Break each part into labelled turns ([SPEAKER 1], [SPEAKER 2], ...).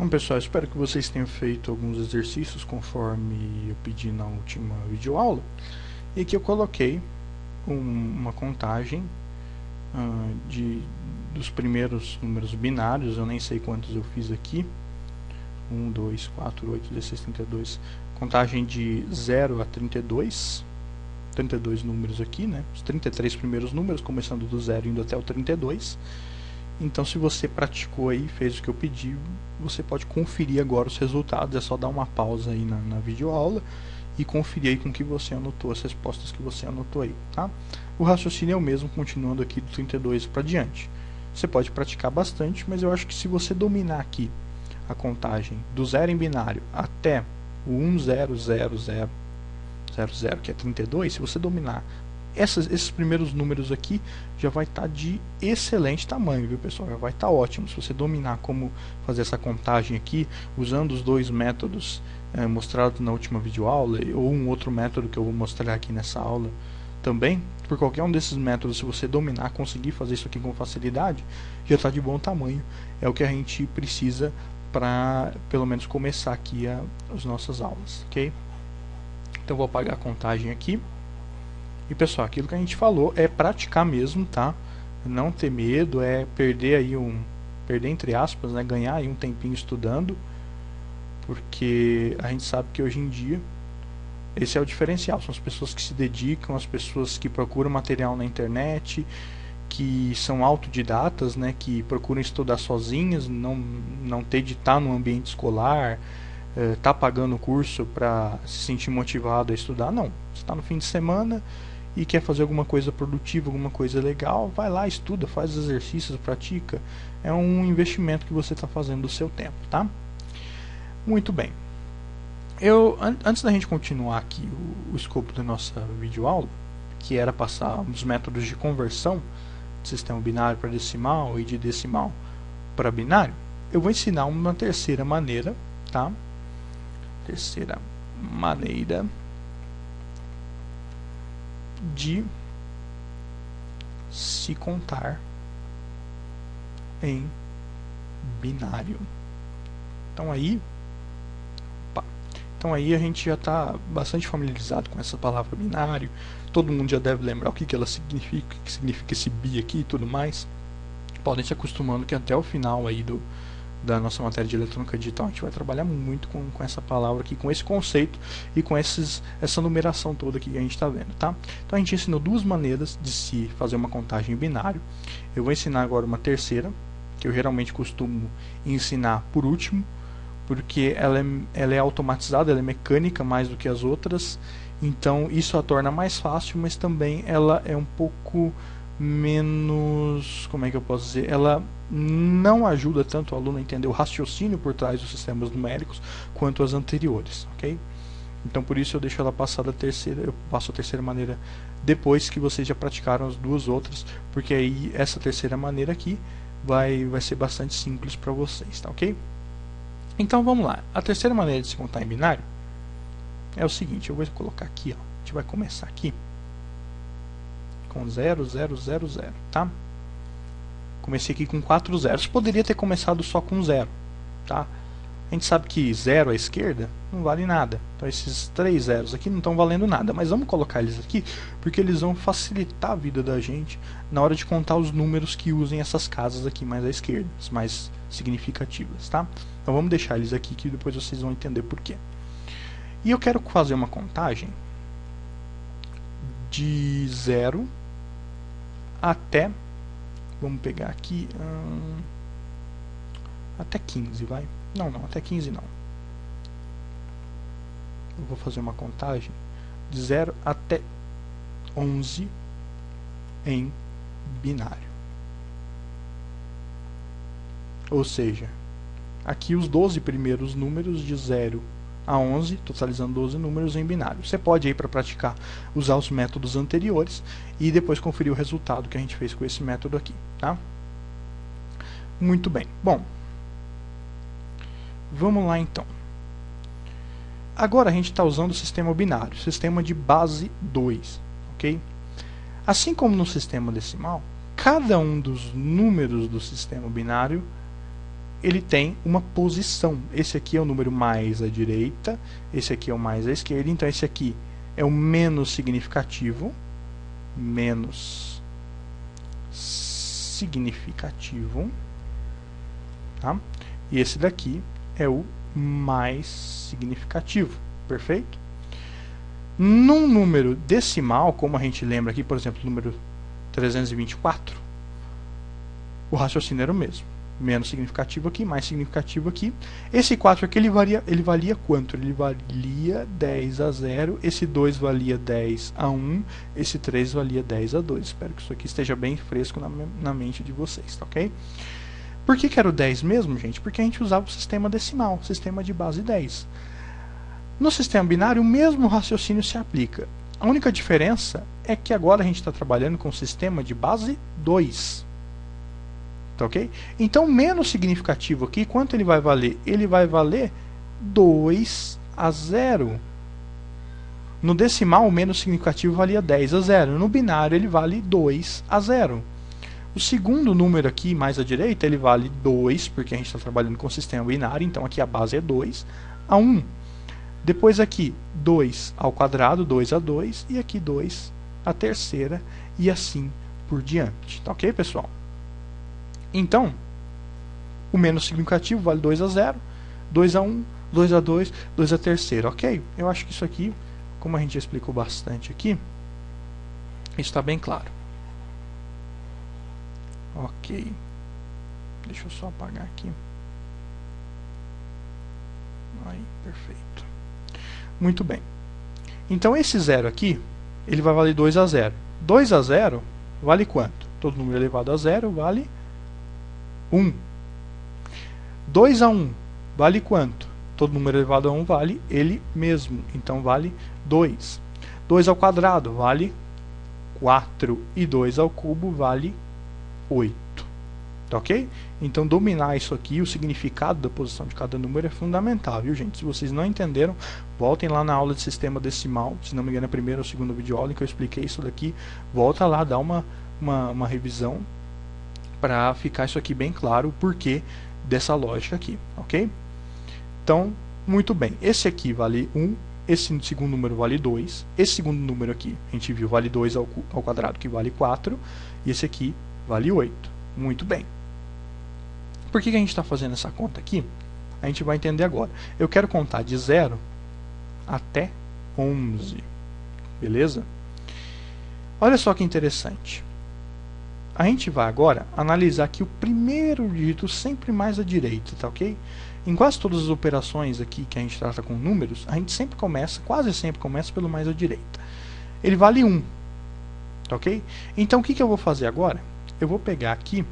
[SPEAKER 1] Bom, pessoal, espero que vocês tenham feito alguns exercícios conforme eu pedi na última videoaula, e que eu coloquei uma contagem dos primeiros números binários. Eu nem sei quantos eu fiz aqui: 1, 2, 4, 8, 16, 32, contagem de 0 a 32 números aqui, né? Os 33 primeiros números, começando do 0 indo até o 32. Então, se você praticou aí, fez o que eu pedi, você pode conferir agora os resultados. É só dar uma pausa aí na videoaula e conferir aí com que você anotou, as respostas que você anotou aí, tá? O raciocínio é o mesmo, continuando aqui do 32 para diante. Você pode praticar bastante, mas eu acho que se você dominar aqui a contagem do 0 em binário até o 100000, que é 32, se você dominar esses primeiros números aqui, já vai estar de excelente tamanho, viu, pessoal? Já vai estar ótimo. Se você dominar como fazer essa contagem aqui, usando os dois métodos mostrados na última videoaula, ou um outro método que eu vou mostrar aqui nessa aula também, por qualquer um desses métodos, se você dominar, conseguir fazer isso aqui com facilidade, já está de bom tamanho. É o que a gente precisa para, pelo menos, começar aqui as nossas aulas, ok? Então, vou apagar a contagem aqui. E, pessoal, aquilo que a gente falou é praticar mesmo, tá? Não ter medo, é perder aí perder entre aspas, né? Ganhar aí um tempinho estudando, porque a gente sabe que hoje em dia esse é o diferencial. São as pessoas que se dedicam, as pessoas que procuram material na internet, que são autodidatas, né? Que procuram estudar sozinhas, não ter de estar no ambiente escolar, tá pagando o curso para se sentir motivado a estudar. Não, você está no fim de semana e quer fazer alguma coisa produtiva, alguma coisa legal, vai lá, estuda, faz exercícios, pratica. É um investimento que você está fazendo do seu tempo, tá? Muito bem. Antes da gente continuar aqui o escopo da nossa videoaula, que era passar os métodos de conversão de sistema binário para decimal e de decimal para binário, eu vou ensinar uma terceira maneira, tá? Terceira maneira de se contar em binário. Então aí a gente já está bastante familiarizado com essa palavra binário. Todo mundo já deve lembrar o que ela significa, o que significa esse bi aqui e tudo mais. Podem se acostumando que até o final aí da nossa matéria de eletrônica digital a gente vai trabalhar muito com essa palavra aqui, com esse conceito e com essa numeração toda aqui que a gente está vendo, tá? Então a gente ensinou duas maneiras de se fazer uma contagem em binário. Eu vou ensinar agora uma terceira, que eu geralmente costumo ensinar por último, porque ela é automatizada, ela é mecânica mais do que as outras, então isso a torna mais fácil, mas também ela é um pouco menos, como é que eu posso dizer, ela não ajuda tanto o aluno a entender o raciocínio por trás dos sistemas numéricos quanto as anteriores, ok? Então por isso eu deixo ela passar da terceira, eu passo a terceira maneira depois que vocês já praticaram as duas outras, porque aí essa terceira maneira aqui vai ser bastante simples para vocês, tá ok? Então vamos lá, a terceira maneira de se contar em binário é o seguinte, eu vou colocar aqui, ó, a gente vai começar aqui com 0, 0, 0, 0, tá? Comecei aqui com 4 zeros, poderia ter começado só com 0, tá? A gente sabe que 0 à esquerda não vale nada, então esses 3 zeros aqui não estão valendo nada, mas vamos colocar eles aqui, porque eles vão facilitar a vida da gente na hora de contar os números que usem essas casas aqui mais à esquerda, as mais significativas, tá? Então vamos deixar eles aqui que depois vocês vão entender por quê. E eu quero fazer uma contagem de 0 até, vamos pegar aqui, até 15, vai. Não, até 15 não. Eu vou fazer uma contagem de 0 até 11 em binário. Ou seja, aqui os 12 primeiros números de 0 a 11, totalizando 12 números em binário. Você pode aí para praticar usar os métodos anteriores e depois conferir o resultado que a gente fez com esse método aqui, tá? Muito bem. Bom, vamos lá então. Agora a gente está usando o sistema binário, sistema de base 2, ok? Assim como no sistema decimal, cada um dos números do sistema binário ele tem uma posição. Esse aqui é o número mais à direita, esse aqui é o mais à esquerda, então esse aqui é o menos significativo, tá? E esse daqui é o mais significativo, perfeito? Num número decimal, como a gente lembra aqui, por exemplo, o número 324, o raciocínio era o mesmo. Menos significativo aqui, mais significativo aqui. Esse 4 aqui, ele valia quanto? Ele valia 10 a 0, esse 2 valia 10 a 1, esse 3 valia 10 a 2. Espero que isso aqui esteja bem fresco na mente de vocês, tá ok? Por que era o 10 mesmo, gente? Porque a gente usava o sistema decimal, sistema de base 10. No sistema binário, o mesmo raciocínio se aplica. A única diferença é que agora a gente está trabalhando com o sistema de base 2. Tá ok? Então, menos significativo aqui, quanto ele vai valer? Ele vai valer 2 a 0. No decimal, o menos significativo valia 10 a 0. No binário, ele vale 2 a 0. O segundo número aqui, mais à direita, ele vale 2, porque a gente está trabalhando com o sistema binário, então aqui a base é 2 a 1. Depois aqui, 2 ao quadrado, 2 a 2, e aqui 2 a terceira, e assim por diante. Tá ok, pessoal? Então, o menos significativo vale 2 a 0, 2 a 1, 2 a 2, 2 a terceira, ok? Eu acho que isso aqui, como a gente já explicou bastante aqui, isso está bem claro. Ok. Deixa eu só apagar aqui. Aí, perfeito. Muito bem. Então, esse 0 aqui, ele vai valer 2 a 0. 2 a 0 vale quanto? Todo número elevado a 0 vale 1. 2 a 1 vale quanto? Todo número elevado a 1 vale ele mesmo. Então, vale 2. 2 ao quadrado vale 4. E 2 ao cubo vale 8. Tá ok? Então, dominar isso aqui, o significado da posição de cada número é fundamental, viu, gente? Se vocês não entenderam, voltem lá na aula de sistema decimal. Se não me engano, é a primeira ou segunda videoaula em que eu expliquei isso daqui. Volta lá, dá uma revisão para ficar isso aqui bem claro, o porquê dessa lógica aqui, ok? Então, muito bem. Esse aqui vale 1, esse segundo número vale 2, esse segundo número aqui, a gente viu, vale 2 ao quadrado, que vale 4, e esse aqui vale 8. Muito bem. Por que a gente está fazendo essa conta aqui? A gente vai entender agora. Eu quero contar de 0 até 11. Beleza? Olha só que interessante. A gente vai agora analisar aqui o primeiro dígito sempre mais à direita, tá ok? Em quase todas as operações aqui que a gente trata com números, a gente sempre começa, quase sempre começa pelo mais à direita. Ele vale 1, tá ok? Então o que eu vou fazer agora? Eu vou pegar aqui,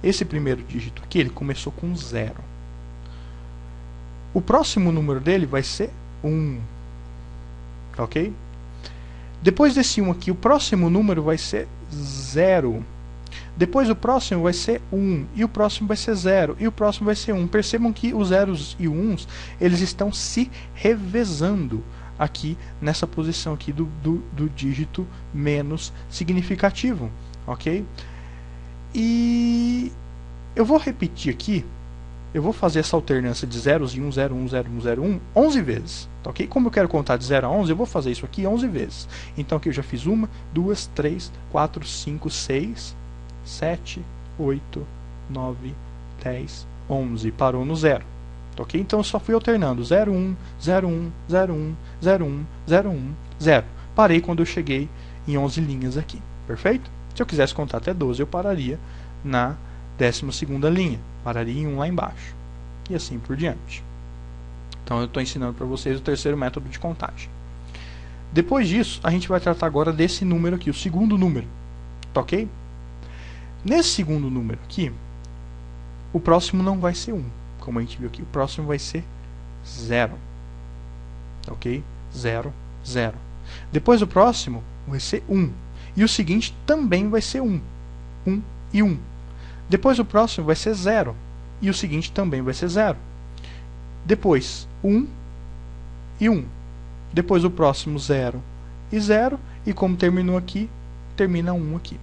[SPEAKER 1] esse primeiro dígito aqui, ele começou com 0. O próximo número dele vai ser 1, tá ok? Depois desse 1 aqui, o próximo número vai ser 0. Depois o próximo vai ser 1, e o próximo vai ser 0, e o próximo vai ser 1. Percebam que os zeros e 1s, eles estão se revezando aqui nessa posição aqui do dígito menos significativo, ok? E eu vou repetir aqui, eu vou fazer essa alternância de zeros e 1, 0, 1, 0, 1, 0, 1, 11 vezes, tá ok? Como eu quero contar de 0 a 11, eu vou fazer isso aqui 11 vezes. Então aqui eu já fiz 1, 2, 3, 4, 5, 6, 7, 8, 9, 10, 11. Parou no 0. Tá ok? Então eu só fui alternando 0, 1, 0, 1, 0, 1, 0, 1, 0, 1, 0. Parei quando eu cheguei em 11 linhas aqui. Perfeito? Se eu quisesse contar até 12, eu pararia na 12ª linha. Pararia em 1 lá embaixo. E assim por diante. Então eu estou ensinando para vocês o terceiro método de contagem. Depois disso, a gente vai tratar agora desse número aqui, o segundo número. Tá ok? Nesse segundo número aqui, o próximo não vai ser 1. Como a gente viu aqui, o próximo vai ser 0. Tá ok? 0, 0. Depois o próximo vai ser 1. E o seguinte também vai ser 1. 1 e 1. Depois o próximo vai ser 0. E o seguinte também vai ser 0. Depois 1 e 1. Depois o próximo 0 e 0. E como terminou aqui, termina 1 aqui.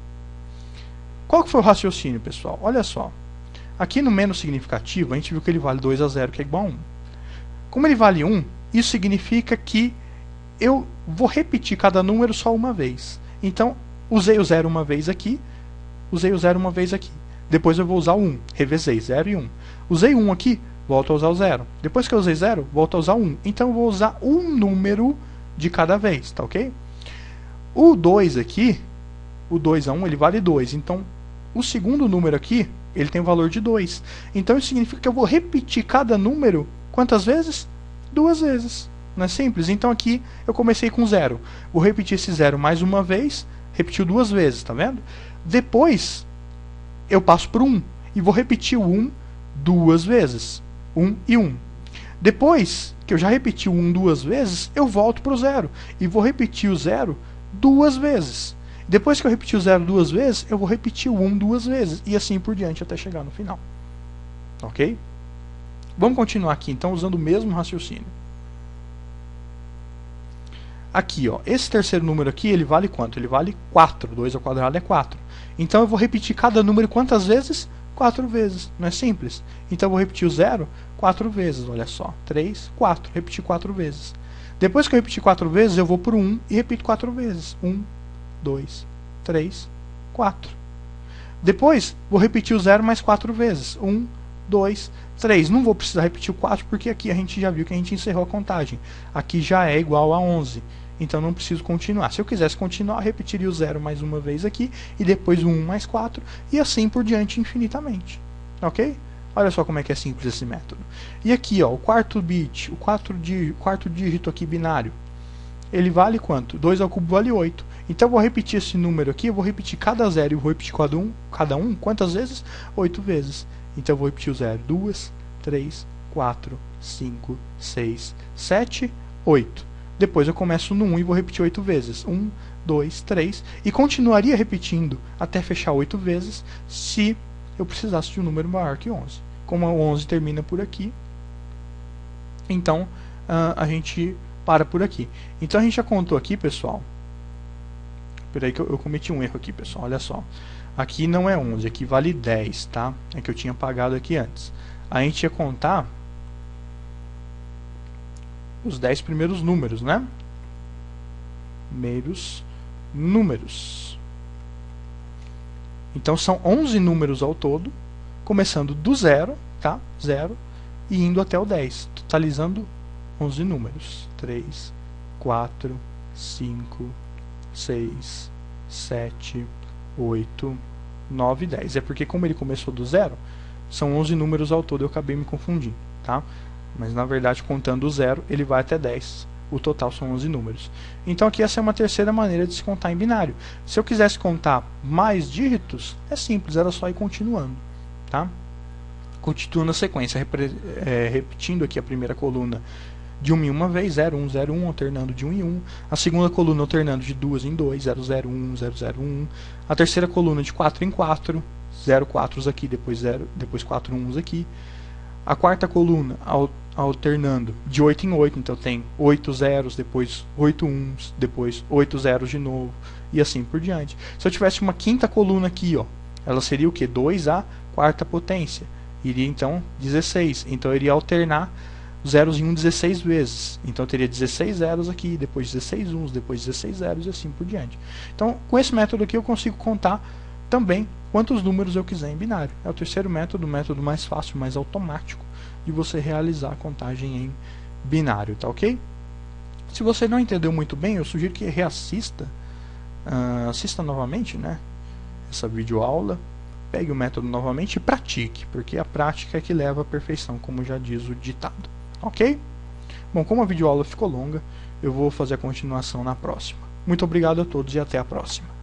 [SPEAKER 1] Qual que foi o raciocínio, pessoal? Olha só. Aqui no menos significativo, a gente viu que ele vale 2 a 0, que é igual a 1. Como ele vale 1, isso significa que eu vou repetir cada número só uma vez. Então, usei o 0 uma vez aqui, usei o 0 uma vez aqui. Depois eu vou usar o 1, revezei 0 e 1. Usei 1 aqui, volto a usar o 0. Depois que eu usei 0, volto a usar 1. Então eu vou usar um número de cada vez, tá ok? O 2 aqui, o 2 a 1, ele vale 2. Então, o segundo número aqui, ele tem o valor de 2. Então isso significa que eu vou repetir cada número, quantas vezes? 2 vezes. Não é simples? Então aqui eu comecei com 0. Vou repetir esse 0 mais uma vez, repetiu 2 vezes, tá vendo? Depois eu passo para o 1 e vou repetir o 1 2 vezes. 1 e 1. Depois que eu já repeti o 1 2 vezes, eu volto para o 0 e vou repetir o 0 2 vezes. Depois que eu repetir o 0 2 vezes, eu vou repetir o 1 2 vezes e assim por diante até chegar no final. Ok? Vamos continuar aqui então usando o mesmo raciocínio. Aqui, ó, esse terceiro número aqui, ele vale quanto? Ele vale 4. 2 ao quadrado é 4. Então eu vou repetir cada número quantas vezes? 4 vezes. Não é simples? Então eu vou repetir o 0 4 vezes. Olha só. 3, 4. Repetir 4 vezes. Depois que eu repetir 4 vezes, eu vou para o 1 e repito 4 vezes. 1, 2, 3, 4. Depois, vou repetir o 0 mais 4 vezes. 1, 2, 3. Não vou precisar repetir o 4, porque aqui a gente já viu que a gente encerrou a contagem. Aqui já é igual a 11. Então não preciso continuar. Se eu quisesse continuar, eu repetiria o 0 mais uma vez aqui, e depois o 1 mais 4, e assim por diante infinitamente. Ok? Olha só como é que é simples esse método. E aqui, ó, o quarto bit, o quarto dígito aqui binário, ele vale quanto? 2 ao cubo vale 8. Então eu vou repetir esse número aqui, eu vou repetir cada 0 e vou repetir cada um, quantas vezes? 8 vezes. Então eu vou repetir o 0 2, 3, 4, 5, 6, 7, 8. Depois eu começo no 1 e vou repetir 8 vezes. 1, 2, 3. E continuaria repetindo até fechar 8 vezes se eu precisasse de um número maior que 11. Como o 11 termina por aqui, então a gente para por aqui. Então a gente já contou aqui, pessoal. Peraí que eu cometi um erro aqui, pessoal. Olha só. Aqui não é 11, aqui vale 10, tá? É que eu tinha pagado aqui antes. A gente ia contar os 10 primeiros números, né? Primeiros números. Então são 11 números ao todo, começando do 0, tá? 0, e indo até o 10, totalizando 11 números. 3, 4, 5, 6, 7, 8, 9, 10. É porque como ele começou do 0, são 11 números ao todo, eu acabei me confundindo, tá? Mas na verdade, contando o 0, ele vai até 10. O total são 11 números. Então aqui essa é uma terceira maneira de se contar em binário. Se eu quisesse contar mais dígitos, é simples, era só ir continuando, tá? Continuando a sequência, repetindo aqui a primeira coluna de 1 em uma vez, 0, 1, 0, 1, alternando de 1 em 1. A segunda coluna alternando de 2 em 2, 0, 0, 1, 0, 0, 1. A terceira coluna de 4 em 4, 0, 4 aqui, depois 4 1 aqui. A quarta coluna alternando de 8 em 8, então tem 8 zeros, depois 8 uns, depois 8 zeros de novo, e assim por diante. Se eu tivesse uma quinta coluna aqui, ó, ela seria o que? 2 à quarta potência. Iria então 16. Então eu iria alternar zeros em 1 16 vezes. Então eu teria 16 zeros aqui, depois 16 uns, depois 16 zeros e assim por diante. Então com esse método aqui eu consigo contar também quantos números eu quiser em binário. É o terceiro método, o método mais fácil, mais automático de você realizar a contagem em binário, tá ok? Se você não entendeu muito bem, eu sugiro que reassista, assista novamente, né, essa videoaula, pegue o método novamente e pratique, porque a prática é que leva à perfeição, como já diz o ditado, ok? Bom, como a videoaula ficou longa, eu vou fazer a continuação na próxima. Muito obrigado a todos e até a próxima.